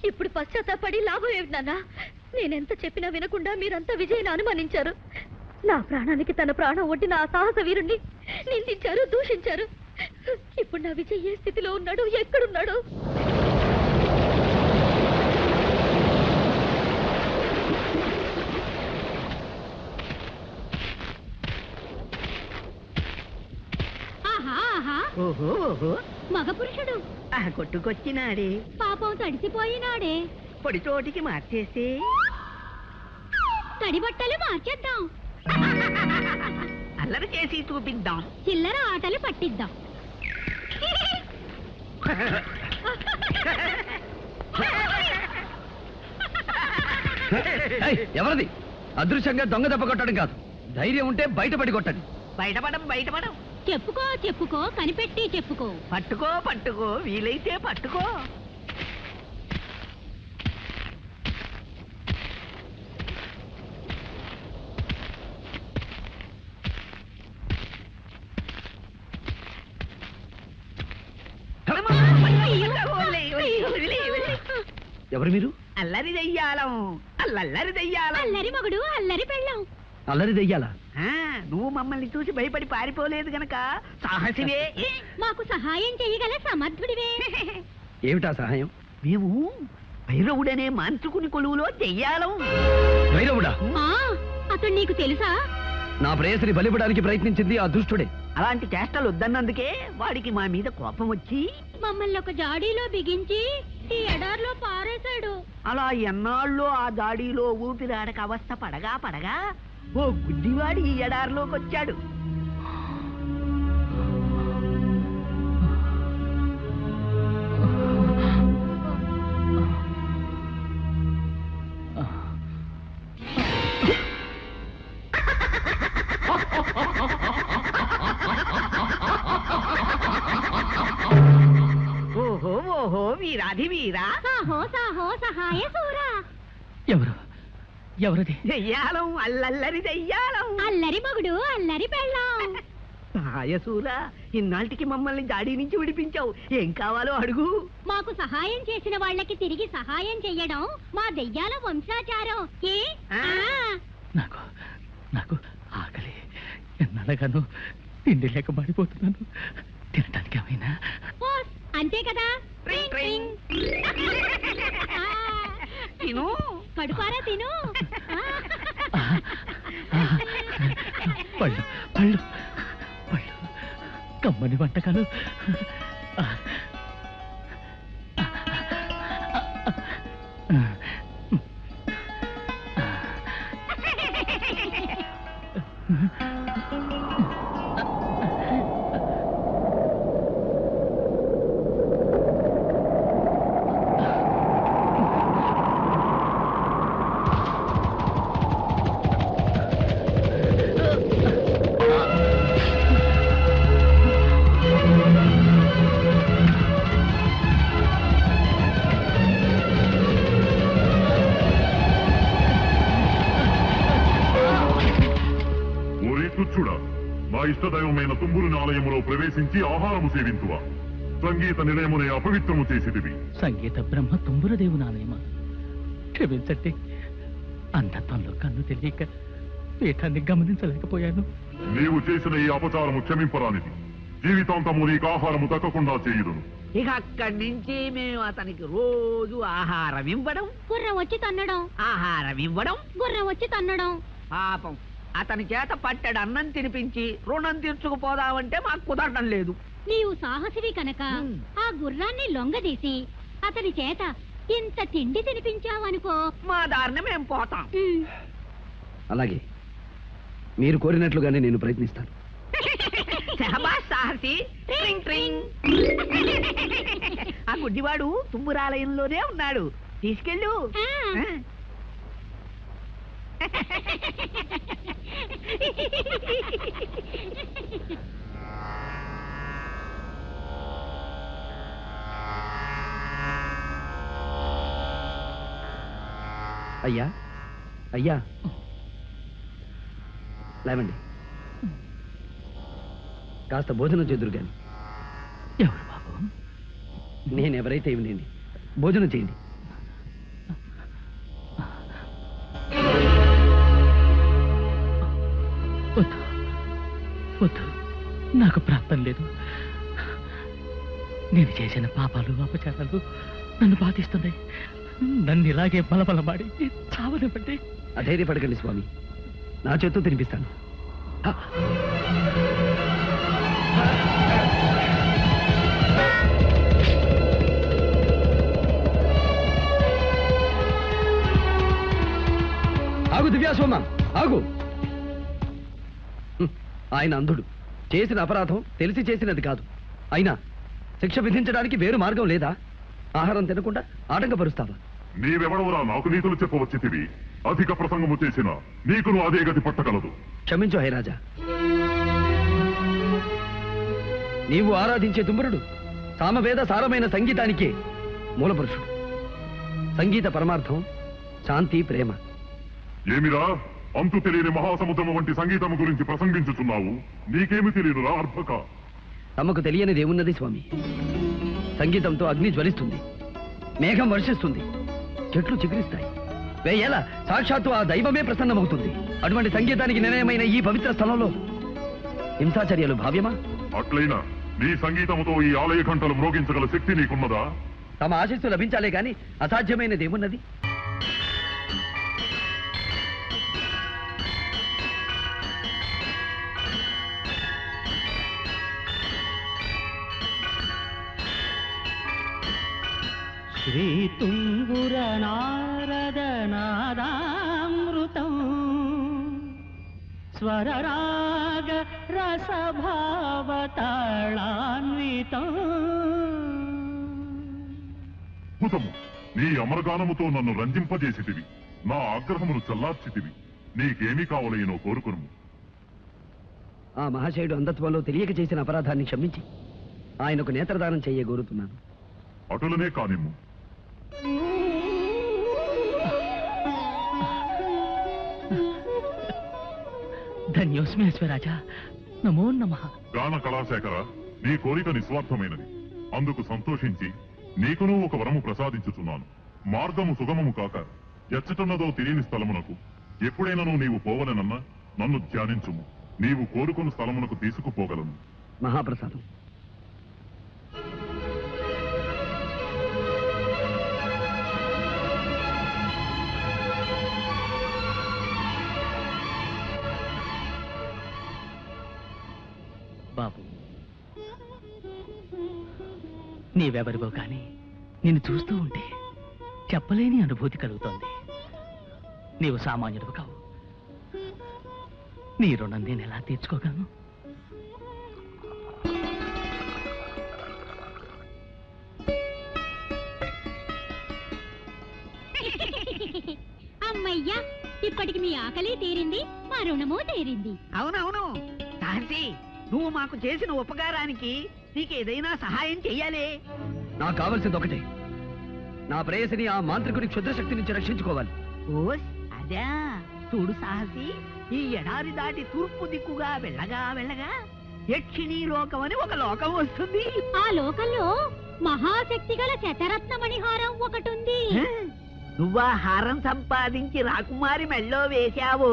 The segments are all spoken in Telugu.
ఇప్పుడు పశ్చాత్తాపడి లాభం ఏమిటి నాన్న? నేనెంత చెప్పినా వినకుండా మీరంతా విజయ్ని అనుమానించారు. నా ప్రాణానికి తన ప్రాణం ఒడ్డిన ఆ సాహస వీరుణ్ణి నిందించారు, దూషించారు. ఇప్పుడు నా విజయ్ ఏ స్థితిలో ఉన్నాడు, ఎక్కడున్నాడు? మగ పురుషుడు కొట్టుకొచ్చినాడే, పాపం తడిసిపోయినాడే. పొడి చోటికి మార్చేసి తడి బట్టలు మార్చేద్దాం, అల్లరి చేసి చూపిద్దాం, చిల్లర ఆటలు పట్టిద్దాం. ఎవరిది? అదృశ్యంగా దొంగ దెబ్బ కొట్టడం కాదు, ధైర్యం ఉంటే బయటపడి కొట్టండి. బయటపడం చెప్పుకో చెప్పుకో, కనిపెట్టి చెప్పుకో. పట్టుకో వీలైతే పట్టుకో. ఎవరు మీరు? అల్లరి దెయ్యాలం, అల్లరి దెయ్యాలం. అల్లరి మగుడు, అల్లరి పెళ్ళాం. అల్లరి దెయ్యాలా? నువ్వు మమ్మల్ని చూసి భయపడి పారిపోలేదు గనక సాహసివే. మాకు సహాయం చేయగల సమర్థుడివే. ఏమిటా సహాయం? మేము భైరవుడనే మాంత్రికుని కొలువులో దెయ్యాలం. భైరవుడా? అతడు నీకు తెలుసా? నా ప్రేయసిని బలిపడానికి ప్రయత్నించింది ఆ దుష్టుడే. అలాంటి చేష్టలు వద్దన్నందుకే వాడికి మా మీద కోపం వచ్చి మమ్మల్ని ఒక జాడీలో బిగించి ఈ ఎడార్లో పారేశాడు. అలా ఎన్నాళ్ళు ఆ జాడీలో ఊపిరాడక అవస్థ పడగా ఓ గుడ్డివాడి ఈ ఎడారిలోకి వచ్చాడు. ఓహో వీరాధి వీరా, సాహో సాహో సహాయ సూరా. ఎవరది? దెయ్యాలం, అల్లరి దెయ్యాలం. అల్లరి మగుడు, అల్లరి పెళ్ళాం. సహాయసూరా, ఇన్నాళ్ళకి మమ్మల్ని జాడీ నుంచి విడిపించావు. ఏం కావాలో అడుగు. మాకు సహాయం చేసిన వాళ్ళకి తిరిగి సహాయం చెయ్యడం మా దెయ్యాల వంశాచారం. నాకు ఆకలి, ఎన్నడగాను తిండి లేక పడిపోతున్నాను. తినటానికి ఏమైనా? అంతే కదా. తిను, కడుపారా తిను. పళ్ళు పళ్ళు పళ్ళు, కమ్మని వంటకాలు. మా ఇష్టదైవమైన తుంబురుని ఆలయములో ప్రవేశించి ఆహారము సేవింతువా? సంగీత నిలయమునే అపవిత్రము చేసిదివి. సంగీత బ్రహ్మ తుంబురదేవుని ఆలయమా? క్షమించండి, అంధత్వంలో కన్ను తెలియక పీఠాన్ని గమనించలేకపోయాను. నీవు చేసిన ఈ అపచారము క్షమింపరానిది. జీవితాంతము నీకు ఆహారము దక్కకుండా చేయుదును. ఇక అక్కడి నుంచి మేము అతనికి రోజు ఆహారం ఇవ్వడం, గుర్రం వచ్చి తన్నడం, ఆహారం ఇవ్వడం, గుర్రం వచ్చి తన్నడం. పాపం అతని చేత పట్టెడు అన్నం తినిపించి రుణం తీర్చుకుపోదామంటే మాకు కుదరడం లేదు. నీవు సాహసివి కనుక ఆ గుర్రాన్ని లొంగదీసి అతని చేత ఇంత తిండి తినిపించావనుకో, మా దారిని మేము పోతాం. అలాగే, మీరు కోరినట్లుగానే నేను ప్రయత్నిస్తాను. శహబాష్ సాహసి. ఆ గుడ్డివాడు తుంబురాలయంలోనే ఉన్నాడు, తీసుకెళ్ళు. అయ్యా అయ్యా, లేవండి, కాస్త భోజనం చేదురు గాని. ఎవరు బాబు? నేనెవరైతే ఇవ్వలేండి, భోజనం చేయండి. లేదు. నేను చేసిన పాపాలు అపచారాలు నన్ను బాధిస్తున్నాయి. నన్ను ఇలాగే బలబలమాడి చావనివ్వండి. అధైర్యపడకండి స్వామి, నా చేత్తో తినిపిస్తాను. ఆగు దివ్యాసోమ, ఆగు. ఆయన అంధుడు, చేసిన అపరాధం తెలిసి చేసినది కాదు. అయినా శిక్ష విధించడానికి వేరు మార్గం లేదా? ఆహారం తినకుండా ఆటంకపరుస్తావా? నీవెవడవరా నాకు నీతులు చెప్పవచ్చితివి? అధిక ప్రసంగము చేసిన నీకును అదే గతి పట్టగలదు. క్షమించు హైరాజా. నీవు ఆరాధించే తుమ్మురుడు సామవేద సారమైన సంగీతానికే మూలపురుషుడు. సంగీత పరమార్థం శాంతి, ప్రేమ. ఏమిరా అంతు తెలియని మహాసముద్రము వంటి సంగీతము గురించి ప్రసంగించుచున్నావు? నీకేమి తెలియనురా అర్భక? తమకు తెలియనిది ఏమున్నది స్వామి? సంగీతంతో అగ్ని జ్వలిస్తుంది, మేఘం వర్షిస్తుంది, చెట్లు చిగురిస్తాయి, వేయేలా సాక్షాత్తు ఆ దైవమే ప్రసన్నమవుతుంది. అటువంటి సంగీతానికి నిలయమైన ఈ పవిత్ర స్థలంలో హింసాచర్యలు భావ్యమా? అట్లయినా నీ సంగీతముతో ఈ ఆలయ ఘంటలు మ్రోగించగల శక్తి నీకున్నదా? తమ ఆశీస్సు లభించాలే గాని అసాధ్యమైనది ఏమున్నది? శ్రీ తుంగుర నారద నాదామృతం స్వరరాగ రసభావతాళాన్వితం. భూతము, నీ అమరగానముతో నన్ను రంజింపజేసితివి, నా ఆగ్రహమును చల్లార్చితివి. నీకేమి కావలేనో కోరుకును. ఆ మహాశయుడు అంధత్వంలో తెలియక చేసిన అపరాధాన్ని క్షమించి ఆయనకు నేత్రదానం చేయగోరుతున్నాను. అటులనే కానిమ్ము. ధన్యోస్మేశ్వరాజా, నమో నమః. గాన కళాశేఖర, నీ కోరిక నిస్వార్థమైనది. అందుకు సంతోషించి నీకును ఒక వరము ప్రసాదించుచున్నాను. మార్గము సుగమము కాక ఎచ్చటున్నదో తెలియని స్థలమునకు ఎప్పుడైనాను నీవు పోవలనన్నా నన్ను ధ్యానించుము. నీవు కోరుకున్న స్థలమునకు తీసుకుపోగలను. మహాప్రసాదం. బాబు, నీవెవరివో కానీ నిన్ను చూస్తూ ఉంటే చెప్పలేని అనుభూతి కలుగుతోంది. నీవు సామాన్యుడు కావు. నీ రుణం నేను ఎలా తీర్చుకోగలను? అమ్మయ్యా, ఇప్పటికి మీ ఆకలి తీరింది, మా రుణము తీరింది. అవునవును సాహసి, నువ్వు మాకు చేసిన ఉపకారానికి నీకేదైనా సహాయం చెయ్యాలి. నాకు కావలసింది ఒకటే, నా ప్రేయసిని ఆ మాంత్రికుడి క్షుద్రశక్తి నుంచి రక్షించుకోవాలి. ఓస్ అదా. చూడు సాహసి, ఈ ఎడారి దాటి తూర్పు దిక్కుగా వెళ్ళగా వెళ్ళగా యక్షిణీ లోకం అని ఒక లోకం వస్తుంది. ఆ లోకంలో మహాశక్తి గల శతరత్న మణిహారం ఒకటుంది. నువ్వా హారం సంపాదించి రాకుమారి మెళ్ళో వేశావు.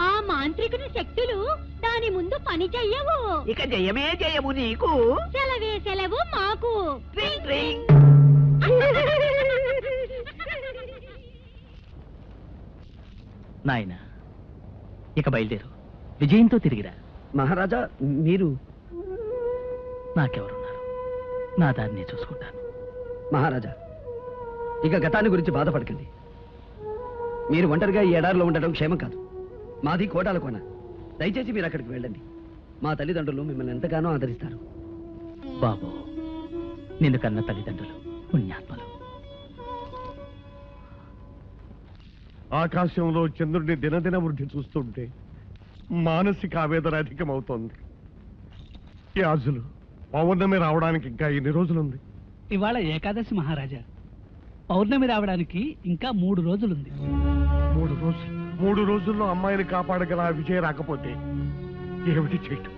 ఆ మాంత్రికుని శక్తులు దాని ముందు పని చెయ్యవు. ఇక జయమే జయము నీకు. సెలవే సెలవు మాకు. ట్రింగ్ ట్రింగ్. నాయనా, ఇక బయలుదేరు. విజయంతో తిరిగిరా. మహారాజా, మీరు? నాకెవరున్నారు? నా దారిని చూసుకుంటాను. మహారాజా, ఇక గతాన్ని గురించి బాధపడకండి. మీరు ఒంటరిగా ఈ ఎడారిలో ఉండడం క్షేమం కాదు. మాది కోటాల కోన. దయచేసి మీరు అక్కడికి వెళ్ళండి. మా తల్లిదండ్రులు మిమ్మల్ని ఎంతగానో ఆదరిస్తారు. బాబు, నిన్ను కన్న తల్లిదండ్రులు పుణ్యాత్మలు. ఆకాశంలో చంద్రుడిని దినదిన వృద్ధి చూస్తుంటే మానసిక ఆవేదన అధికమవుతోంది. యాజులు, పౌర్ణమి రావడానికి ఇంకా ఎన్ని రోజులుంది? ఇవాళ ఏకాదశి మహారాజా. పౌర్ణమి రావడానికి ఇంకా 3 రోజులుంది. 3 రోజులు? 3 రోజుల్లో అమ్మాయిని కాపాడగల ఆ విజయ రాకపోతే ఏమిటి చేయటం?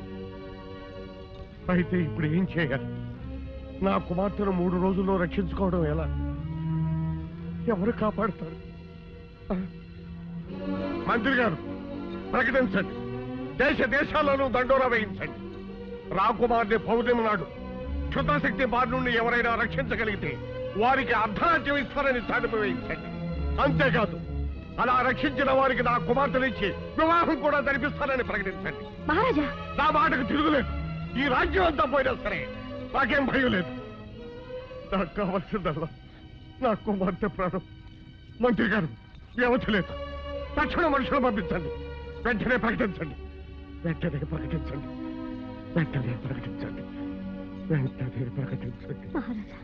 అయితే ఇప్పుడు ఏం చేయాలి? నా కుమార్తెను 3 రోజుల్లో రక్షించుకోవడం ఎలా? ఎవరు కాపాడుతారు? మంత్రి గారు ప్రకటించండి. దేశాల్లోనూ దండోరా వేయించండి. రాకుమార్ని పౌర్ణమి నాడు క్షుద్రశక్తి బారి నుండి ఎవరైనా రక్షించగలిగితే వారికి అర్ధరాజ్యం ఇస్తారని చాటింపు వేయించండి. అంతేకాదు అలా రక్షించిన వారికి నా కుమార్తెనిచ్చి వివాహం కూడా జరిపిస్తానని ప్రకటించండి. మహారాజా, నా మాటకు తిరుగులేదు. ఈ రాజ్యం అంతా పోయినా సరే నాకేం భయం లేదు. నాకు కావాల్సిందల్లా నా కుమార్తె ప్రాణం. మంత్రి గారు, వ్యవధి లేదు. తక్షణ మనుషులు పంపించండి. వెంటనే ప్రకటించండి. వెంటనే ప్రకటించండి. వెంటనే ప్రకటించండి. వెంటనే ప్రకటించండి. మహారాజా.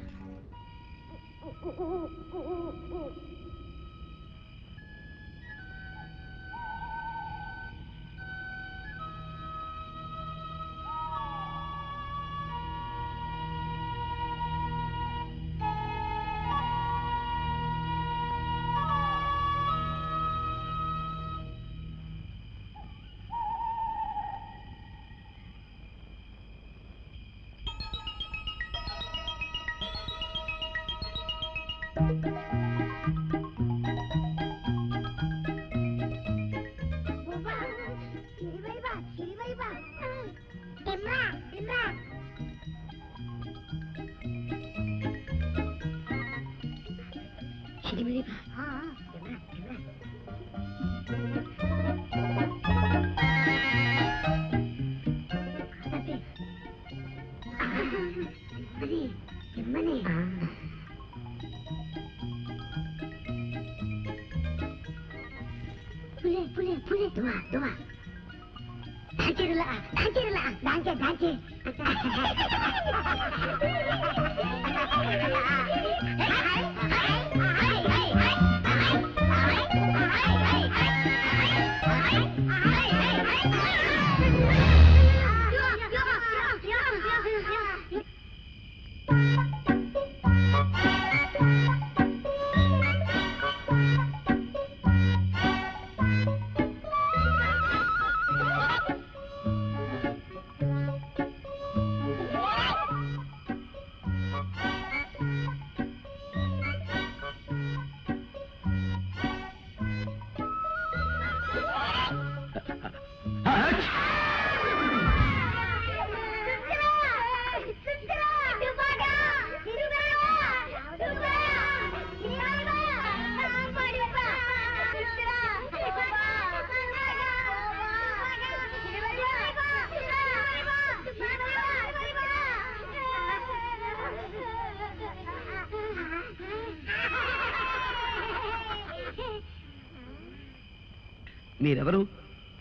మీరెవరు?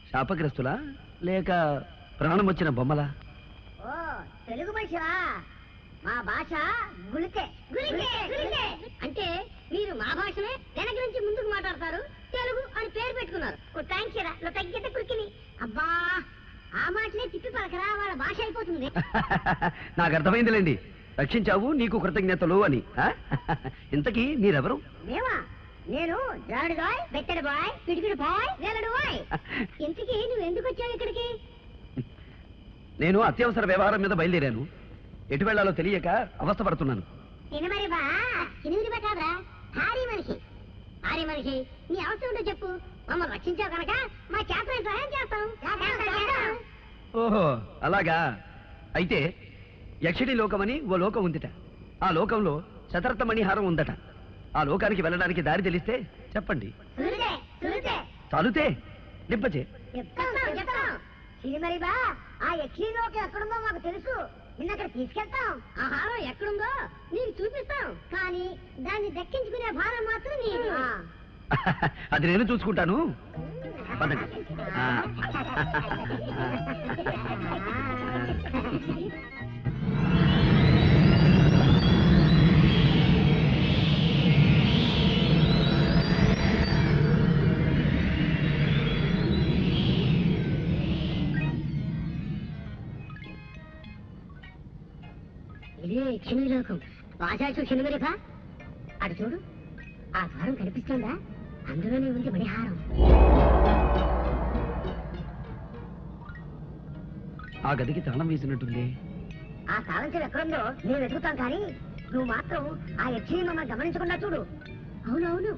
శాపగ్రస్తులా లేక ప్రాణం వచ్చిన బొమ్మలా? ఓ తెలుగు మనిషివా? మా భాష గుళికే. అంటే మీరు మా భాషనే వెనక నుంచి ముందుకు మాట్లాడతారు, తెలుగు అని పేరు పెట్టుకున్నారు. తగ్గితే కురికిని. అబ్బా, ఆ మాటలే తిప్పి పలకరా, వాళ్ళ భాష అయిపోతుంది. నాకు అర్థమైందిలేండి. రక్షించావు, నీకు కృతజ్ఞతలు అని. ఇంతకీ మీరెవరు? మేమా? నేను జాడు బాయ్, బెత్తడి బాయ్, పిడికిడి బాయ్, వేలడు బాయ్. ఇంతకీ నువ్వు ఎందుకు వచ్చావు ఇక్కడికి? నేను అత్యవసర వ్యవహారం మీద బయలుదేరాను. ఎటు వెళ్లాలో తెలియక అవస్థపడుతున్నాను. తినమరి బా, తినమరి బా కాదురా, భారీ మనిషి. భారీ మనిషి, నీ అవసరం ఉంటే చెప్పు. మమ్మల్ని రక్షించావు కనుక మా చేతనే సహాయం చేస్తాం. ఓహో, అలాగా. అయితే యక్షిణి లోకమని ఓ లోకం ఉందిట. ఆ లోకంలో శతరథమణిహారం ఉందట. ఆ లోకానికి వెళ్ళడానికి దారి తెలిస్తే చెప్పండి. చాలుతే నింపచే. మరి బా, ఆ యక్షిణి లోకం ఎక్కడుందో మాకు తెలుసు. నిన్నక్కడ తీసుకెళ్తాం. ఆ హారం ఎక్కడుందో నీకు చూపిస్తాం. కానీ దాన్ని దక్కించుకునే భారం మాత్రం నీది. అది నేను చూసుకుంటాను. పదండి. ఇదే యక్షిణి లోకం. వాసాచు క్షణమరిపా, అటు చూడు. ఆ ద్వారం కనిపిస్తుందా? అందులోనే ఉంది మణిహారం. ఆ గదికి తాళం వేసినట్టుంది. ఆ తాళంచెవి ఎక్కడుందో మేము వెతుకుతాం, కానీ నువ్వు మాత్రం ఆ యక్షిని మమ్మల్ని గమనించకుండా చూడు. అవునవును,